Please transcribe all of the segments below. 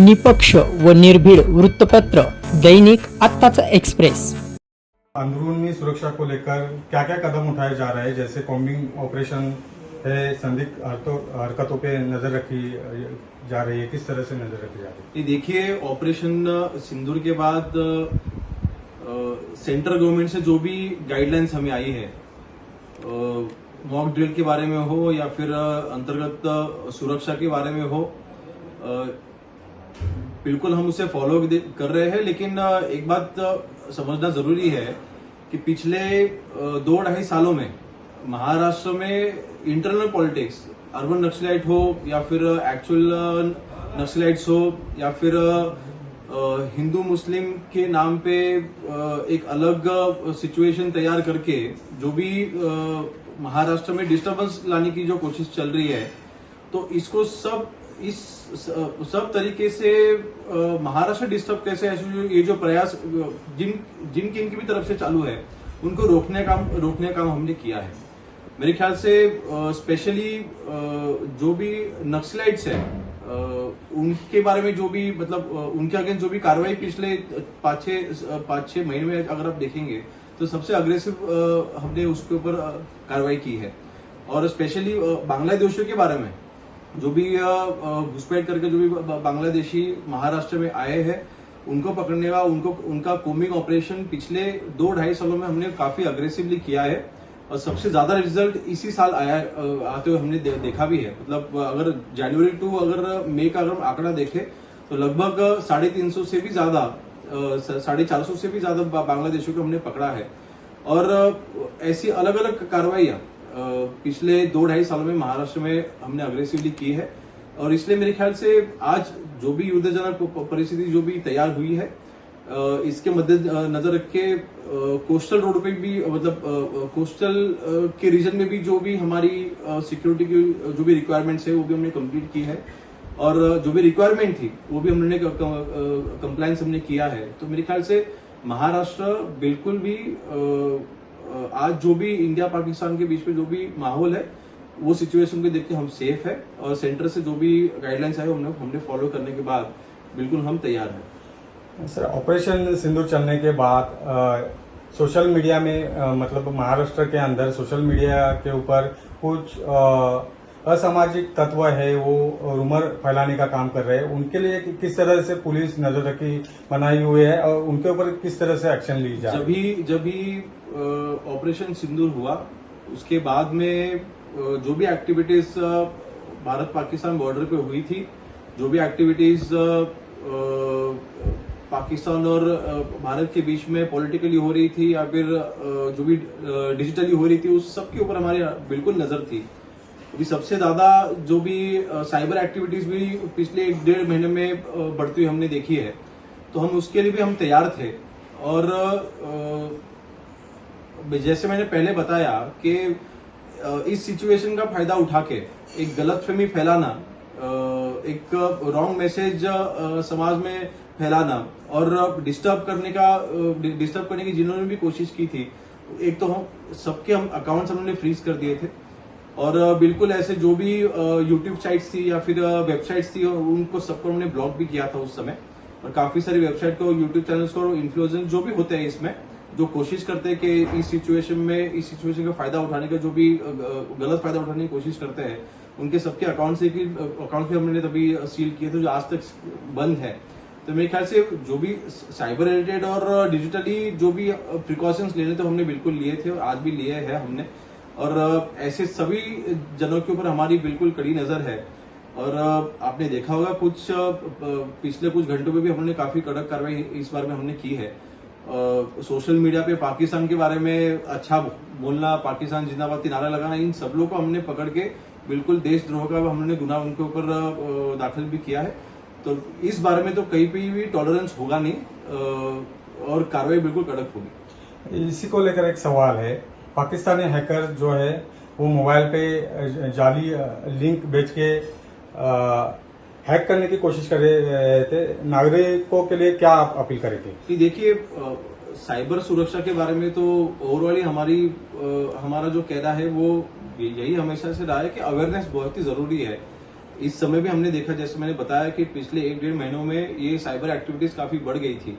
निपक्ष व निर्भीड वृत्तपत्र दैनिक आत्ताचा एक्सप्रेस। अंदरूनी सुरक्षा को लेकर क्या क्या कदम उठाए जा रहे हैं, जैसे कॉम्बिंग ऑपरेशन है, संदिग्ध हरकतों पे नजर रखी जा रही है, किस तरह से नजर रखी जा रही है? ये देखिए, ऑपरेशन सिंदूर के बाद सेंट्रल गवर्नमेंट से जो भी गाइडलाइंस हमें आई है, मॉक ड्रिल के बारे में हो या फिर अंतर्गत सुरक्षा के बारे में हो, बिल्कुल हम उसे फॉलो कर रहे हैं। लेकिन एक बात समझना जरूरी है कि पिछले 2-2.5 सालों में महाराष्ट्र में इंटरनल पॉलिटिक्स, अर्बन नक्सलाइट हो या फिर एक्चुअल नक्सलाइट्स हो या फिर हिंदू मुस्लिम के नाम पे एक अलग सिचुएशन तैयार करके जो भी महाराष्ट्र में डिस्टर्बेंस लाने की जो कोशिश चल रही है, तो इसको सब तरीके से महाराष्ट्र डिस्टर्ब कैसे, ये जो प्रयास जिन किन की भी तरफ से चालू है, उनको रोकने का काम हमने किया है। मेरे ख्याल से स्पेशली जो भी नक्सलाइट्स है, उनके बारे में जो भी उनके अगेंस्ट जो भी कार्रवाई पिछले 5-6 महीने में अगर आप देखेंगे तो सबसे अग्रेसिव हमने उसके ऊपर कार्रवाई की है। और स्पेशली बांग्लादेशियों के बारे में जो भी घुसपैठ करके जो भी बांग्लादेशी महाराष्ट्र में आए हैं, उनको पकड़ने का उनका कोमिंग ऑपरेशन पिछले 2-2.5 सालों में हमने काफी अग्रेसिवली किया है। और सबसे ज्यादा रिजल्ट इसी साल आते हुए हमने देखा भी है। अगर जनवरी टू अगर मई का अगर आंकड़ा देखें तो लगभग 350 से भी ज्यादा 450 से भी ज्यादा बांग्लादेशियों को हमने पकड़ा है। और ऐसी अलग अलग कार्रवाइयां पिछले 2-2.5 सालों में महाराष्ट्र में हमने अग्रेसिवली की है। और इसलिए मेरे ख्याल से आज जो भी युद्धजनक परिस्थिति जो भी तैयार हुई है, इसके मद्देनजर रख के कोस्टल रोड पे भी कोस्टल के रीजन में भी जो भी हमारी सिक्योरिटी की जो भी रिक्वायरमेंट्स है वो भी हमने कंप्लीट की है। और जो भी रिक्वायरमेंट थी वो भी हमने कंप्लायंस हमने किया है। तो मेरे ख्याल से महाराष्ट्र बिल्कुल भी आज जो भी इंडिया पाकिस्तान के बीच में जो भी माहौल है, वो सिचुएशन को देख के हम सेफ है। और सेंटर से जो भी गाइडलाइंस आए हमने फॉलो करने के बाद बिल्कुल हम तैयार हैं। सर, ऑपरेशन सिंदूर चलने के बाद सोशल मीडिया में महाराष्ट्र के अंदर सोशल मीडिया के ऊपर कुछ असामाजिक तत्व है, वो रूमर फैलाने का काम कर रहे हैं। उनके लिए किस तरह से पुलिस नजर रखी बनाई हुई है और उनके ऊपर किस तरह से एक्शन ली जाए? जब भी ऑपरेशन सिंदूर हुआ, उसके बाद में जो भी एक्टिविटीज भारत पाकिस्तान बॉर्डर पे हुई थी, जो भी एक्टिविटीज पाकिस्तान और भारत के बीच में पॉलिटिकली हो रही थी या फिर जो भी डिजिटली हो रही थी, उस सब के ऊपर हमारी बिल्कुल नजर थी। अभी सबसे ज्यादा जो भी साइबर एक्टिविटीज भी पिछले 1-1.5 महीने में बढ़ती हुई हमने देखी है, तो हम उसके लिए भी हम तैयार थे। और जैसे मैंने पहले बताया कि इस सिचुएशन का फायदा उठा के एक गलतफहमी फैलाना, एक रॉन्ग मैसेज समाज में फैलाना और डिस्टर्ब करने की जिन्होंने भी कोशिश की थी, एक तो हम अकाउंट्स हमने फ्रीज कर दिए थे। और बिल्कुल ऐसे जो भी यूट्यूब साइट्स थी या फिर वेबसाइट्स थी, उनको सबको हमने ब्लॉक भी किया था उस समय। और काफी सारी वेबसाइट को, यूट्यूब चैनल्स को, इन्फ्लुएंसर जो भी होते हैं इसमें, जो कोशिश करते हैं कि इस सिचुएशन का फायदा उठाने का, जो भी गलत फायदा उठाने की कोशिश करते हैं, उनके सबके अकाउंट भी हमने तभी सील किए थे, जो आज तक बंद है। तो मेरे ख्याल से जो भी साइबर रिलेटेड और डिजिटली जो भी प्रिकॉशंस लेने थे हमने बिल्कुल लिए थे, और आज भी लिए हैं हमने। और ऐसे सभी जनों के ऊपर हमारी बिल्कुल कड़ी नजर है। और आपने देखा होगा पिछले कुछ घंटों में भी हमने काफी कड़क कार्रवाई इस बार में हमने की है। सोशल मीडिया पे पाकिस्तान के बारे में अच्छा बोलना, पाकिस्तान जिंदाबाद के नारा लगाना, इन सब लोगों को हमने पकड़ के बिल्कुल देशद्रोह का हमने गुनाह उनके ऊपर दाखिल भी किया है। तो इस बारे में तो कहीं पे भी टॉलरेंस होगा नहीं और कार्रवाई बिल्कुल कड़क होगी। इसी को लेकर एक सवाल है, पाकिस्तानी हैकर जो है वो मोबाइल पे जाली लिंक भेज के हैक करने की कोशिश कर रहे थे, नागरिकों के लिए क्या आप अपील करेंगे? देखिए, साइबर सुरक्षा के बारे में तो ओवरऑल हमारा जो कहना है वो यही हमेशा से रहा है कि अवेयरनेस बहुत ही जरूरी है। इस समय भी हमने देखा, जैसे मैंने बताया कि पिछले 1-1.5 महीनों में ये साइबर एक्टिविटीज काफी बढ़ गई थी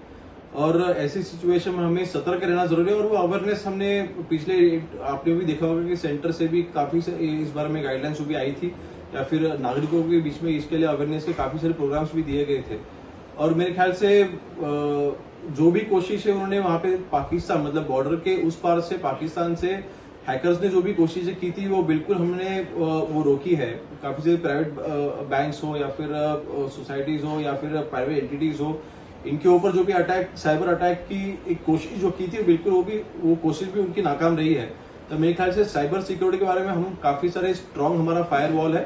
और ऐसी सिचुएशन में हमें सतर्क रहना जरूरी है। और वो अवेयरनेस हमने पिछले, आपने भी देखा होगा कि सेंटर से भी काफी इस बारे में गाइडलाइंस भी आई थी, या फिर नागरिकों के बीच में इसके लिए अवेयरनेस के काफी सारे प्रोग्राम्स भी दिए गए थे। और मेरे ख्याल से जो भी कोशिश है उन्होंने वहां पे पाकिस्तान, मतलब बॉर्डर के उस पार से पाकिस्तान से हैकर्स ने जो भी कोशिशें की थी वो बिल्कुल हमने वो रोकी है। काफी सारे प्राइवेट बैंक्स हो या फिर सोसाइटीज हो या फिर प्राइवेट एंटिटीज हो, इनके ऊपर जो भी अटैक, साइबर अटैक की एक कोशिश जो की थी, बिल्कुल वो कोशिश भी उनकी नाकाम रही है। तो मेरे ख्याल से साइबर सिक्योरिटी के बारे में हम काफी सारे स्ट्रांग, हमारा फायरवॉल है,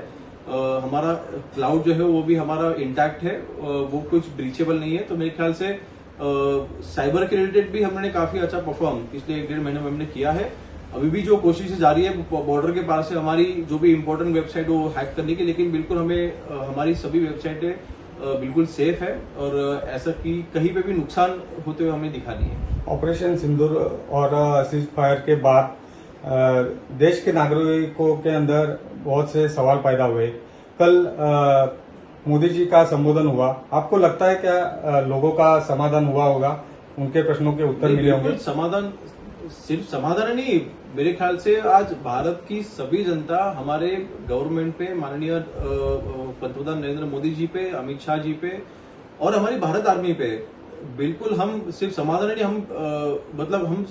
हमारा क्लाउड जो है वो भी हमारा इंटैक्ट है, वो कुछ ब्रीचेबल नहीं है। तो मेरे ख्याल से साइबर के रिलेटेड भी हमने काफी अच्छा परफॉर्म पिछले 1-1.5 महीने में हमने किया है। अभी भी जो कोशिशें जारी है बॉर्डर के पार से हमारी जो भी इंपॉर्टेंट वेबसाइट वो हैक करने की, लेकिन बिल्कुल हमें हमारी सभी वेबसाइटें बिल्कुल सेफ है और ऐसा कि कहीं पे भी नुकसान होते हुए हमें दिखा नहीं है। ऑपरेशन सिंदूर और सीज फायर के बाद देश के नागरिकों के अंदर बहुत से सवाल पैदा हुए। कल मोदी जी का संबोधन हुआ, आपको लगता है क्या लोगों का समाधान हुआ होगा, उनके प्रश्नों के उत्तर मिले होंगे? समाधान, सिर्फ समाधान नहीं, मेरे ख्याल से आज भारत की सभी जनता हमारे गवर्नमेंट पे, माननीय पंतप्रधान नरेंद्र मोदी जी पे, अमित शाह जी पे और हमारी भारत आर्मी पे बिल्कुल, हम सिर्फ समाधान नहीं, हम मतलब हम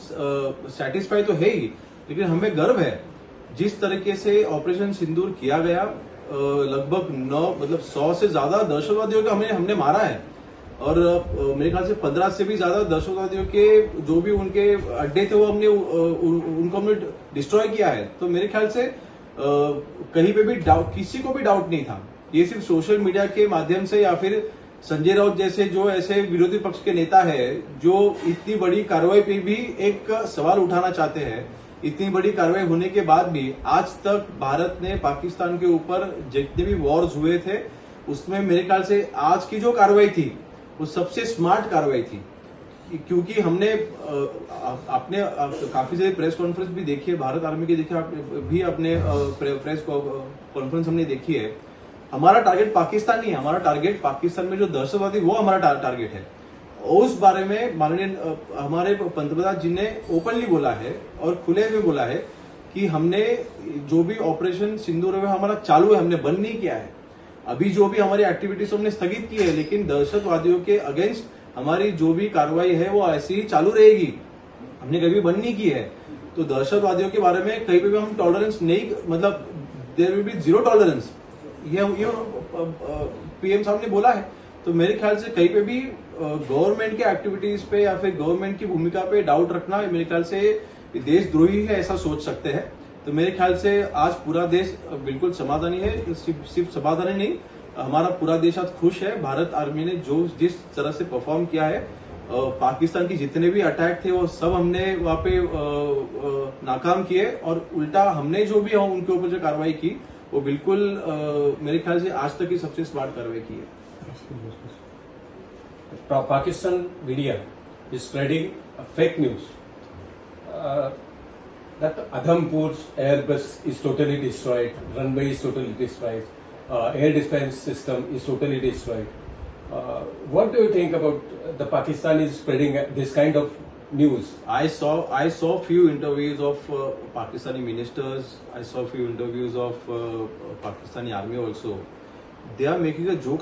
सेटिस्फाई तो है ही, लेकिन हमें गर्व है जिस तरीके से ऑपरेशन सिंदूर किया गया। लगभग 100 से ज्यादा दहशतवादियों को हमने मारा है और मेरे ख्याल से 15 से भी ज्यादा दहशतवादियों के जो भी उनके अड्डे थे वो उनको हमने डिस्ट्रॉय किया है। तो मेरे ख्याल से कहीं पे भी किसी को भी डाउट नहीं था। ये सिर्फ सोशल मीडिया के माध्यम से या फिर संजय राउत जैसे जो ऐसे विरोधी पक्ष के नेता है जो इतनी बड़ी कार्रवाई पे भी एक सवाल उठाना चाहते हैं, इतनी बड़ी कार्रवाई होने के बाद भी आज तक भारत ने पाकिस्तान के ऊपर जितने भी वॉर्स हुए थे उसमें मेरे ख्याल से आज की जो कार्रवाई थी वो सबसे स्मार्ट कार्रवाई थी, क्योंकि हमने आपने काफी सारी प्रेस कॉन्फ्रेंस भी देखी है, भारत आर्मी की देखी भी, अपने प्रेस कॉन्फ्रेंस हमने देखी है। हमारा टारगेट पाकिस्तान नहीं है, हमारा टारगेट पाकिस्तान में जो दहशतवादी वो हमारा टारगेट है। उस बारे में माननीय हमारे पंतप्रधान जी ने ओपनली बोला है और खुले में बोला है कि हमने जो भी ऑपरेशन सिंदूर है हमारा चालू है, हमने बंद नहीं किया है। अभी जो भी हमारी एक्टिविटीज हमने स्थगित की है, लेकिन दहशतवादियों के अगेंस्ट हमारी जो भी कार्रवाई है वो ऐसी ही चालू रहेगी, हमने कभी बंद नहीं की है। तो दहशतवादियों के बारे में कहीं पे भी हम टॉलरेंस नहीं, मतलब there will be zero tolerance, ये पीएम साहब ने बोला है। तो मेरे ख्याल से कहीं पे भी गवर्नमेंट के एक्टिविटीज पे या फिर गवर्नमेंट की भूमिका पे डाउट रखना मेरे ख्याल से देशद्रोही है, ऐसा सोच सकते हैं। तो मेरे ख्याल से आज पूरा देश बिल्कुल समाधानी है, सिर्फ समाधानी नहीं, हमारा पूरा देश आज खुश है। भारत आर्मी ने जिस तरह से परफॉर्म किया है, पाकिस्तान की जितने भी अटैक थे वो सब हमने वहां पे नाकाम किए और उल्टा हमने जो भी उनके ऊपर जो कार्रवाई की वो बिल्कुल मेरे ख्याल से आज तक की सबसे स्मार्ट कार्रवाई की है। Pakistan media is spreading fake news that Adhampur's airbus is totally destroyed, runway is totally destroyed, air defense system is totally destroyed. What do you think about the Pakistan is spreading this kind of news? I saw few interviews of Pakistani ministers. I saw few interviews of Pakistani army also. They are making a joke